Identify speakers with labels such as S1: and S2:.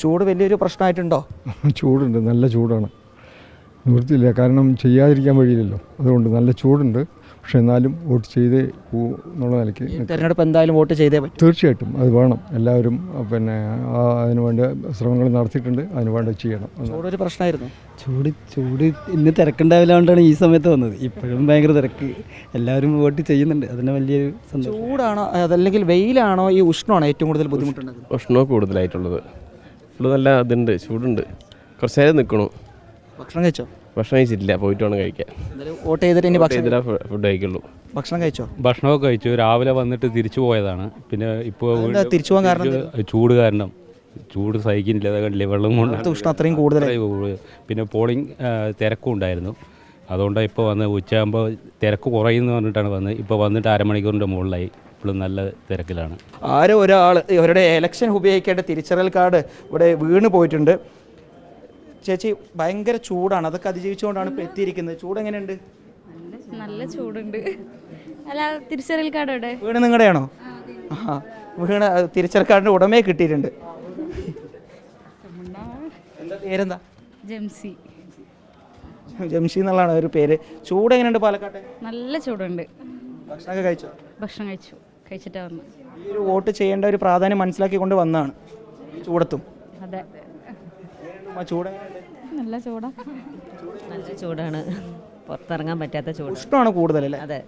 S1: ചൂട് വലിയൊരു പ്രശ്നമായിട്ടുണ്ടോ?
S2: ചൂടുണ്ട്, നല്ല ചൂടാണ്. നിവൃത്തിയില്ല, കാരണം ചെയ്യാതിരിക്കാൻ വഴിയില്ലല്ലോ. അതുകൊണ്ട് നല്ല ചൂടുണ്ട്. പക്ഷെ എന്നാലും വോട്ട് ചെയ്തേ എന്നുള്ള നിലയ്ക്ക്
S1: തെരഞ്ഞെടുപ്പ് എന്തായാലും വോട്ട് ചെയ്തേ പറ്റും.
S2: തീർച്ചയായിട്ടും അത് വേണം. എല്ലാവരും പിന്നെ അതിന് വേണ്ട ശ്രമങ്ങൾ നടത്തിയിട്ടുണ്ട്. അതിന് വേണ്ട ചെയ്യണം.
S1: ചൂടൊരു പ്രശ്നമായിരുന്നു.
S3: ചൂട് ഇന്ന് തിരക്കുണ്ടാവില്ലാണ്ടാണ് ഈ സമയത്ത് വന്നത്. ഇപ്പോഴും ഭയങ്കര തിരക്ക്, എല്ലാവരും വോട്ട് ചെയ്യുന്നുണ്ട്. അതിന് വലിയൊരു സന്തോഷം.
S1: ചൂടാണോ അതല്ലെങ്കിൽ വെയിലാണോ ഈ ഉഷ്ണമാണോ ഏറ്റവും കൂടുതൽ ബുദ്ധിമുട്ടുള്ളത്?
S4: ഉഷ്ണമാണ് കൂടുതലായിട്ടുള്ളത്. ഫുള്ള് നല്ല ഇതുണ്ട്, ചൂടുണ്ട്. കുറച്ച് നേരം നിൽക്കണം.
S1: ഭക്ഷണം കഴിച്ചോ?
S4: ഭക്ഷണം കഴിച്ചിട്ടില്ല, പോയിട്ട് വേണം കഴിക്കാൻ.
S1: വോട്ട് ചെയ്തിട്ട് ഇനി
S4: ഫുഡ് കഴിക്കുള്ളൂ.
S1: ഭക്ഷണം കഴിച്ചോ?
S5: ഭക്ഷണമൊക്കെ കഴിച്ചു. രാവിലെ വന്നിട്ട് തിരിച്ചു പോയതാണ്. പിന്നെ ഇപ്പോൾ
S1: തിരിച്ചു പോകാൻ കാരണം
S5: ചൂട് കാരണം, ചൂട് സഹിക്കുന്നില്ല. കണ്ടില്ലേ, വെള്ളം കൊണ്ട്
S1: ഉഷ്ണം അത്രയും കൂടുതലായി.
S5: പിന്നെ പോളിംഗ് തിരക്കും ഉണ്ടായിരുന്നു. അതുകൊണ്ടാണ് ഇപ്പോൾ വന്ന് ഉച്ചയാകുമ്പോൾ തിരക്ക് കുറയുമെന്ന് പറഞ്ഞിട്ടാണ് വന്നത്. ഇപ്പോൾ വന്നിട്ട് അരമണിക്കൂറിൻ്റെ മുകളിലായി. ഇപ്പോഴും നല്ല തിരക്കിലാണ്.
S1: ആരോ ഒരാൾ ഇവരുടെ എലക്ഷൻ ഉപയോഗിക്കേണ്ട തിരിച്ചറിയൽ കാർഡ് ഇവിടെ വീണ് പോയിട്ടുണ്ട്. ചേച്ചി, ഭയങ്കര ചൂടാണ്, അതൊക്കെ അതിജീവിച്ചുകൊണ്ടാണ് ഇപ്പോൾ എത്തിയിരിക്കുന്നത്. ചൂട് എങ്ങനെയുണ്ട്?
S6: നല്ല ചൂടുണ്ട്. അല്ല, തിരിച്ചറിയൽ കാർഡ് എവിടെ?
S1: വീട് നിങ്ങളുടെയാണോ? ആ, വീണ തിരിച്ചറിയൽ കാർഡിൻ്റെ ഉടമയെ കിട്ടിയിട്ടുണ്ട്. എന്താ പേരെന്താ?
S6: ജംസി.
S1: ജംഷി എന്നുള്ളതാണ് ഒരു പേര്. ചൂട് എങ്ങനെയുണ്ട് പാലക്കാട്ടെ?
S6: നല്ല ചൂടുണ്ട്.
S1: ഭക്ഷണമൊക്കെ കഴിച്ചോ?
S6: ഭക്ഷണം കഴിച്ചിട്ടാ വന്നു.
S1: ഈ ഒരു വോട്ട് ചെയ്യേണ്ട ഒരു പ്രാധാന്യം മനസ്സിലാക്കിക്കൊണ്ട് വന്നതാണ് ഈ ചൂടത്തും.
S6: അതെ,
S1: ചൂട്
S6: നല്ല ചൂടാ.
S7: നല്ല ചൂടാണ്, പുറത്തിറങ്ങാൻ പറ്റാത്ത ചൂട്.
S1: ഉഷ്ണമാണ് കൂടുതലല്ലേ?
S7: അതെ.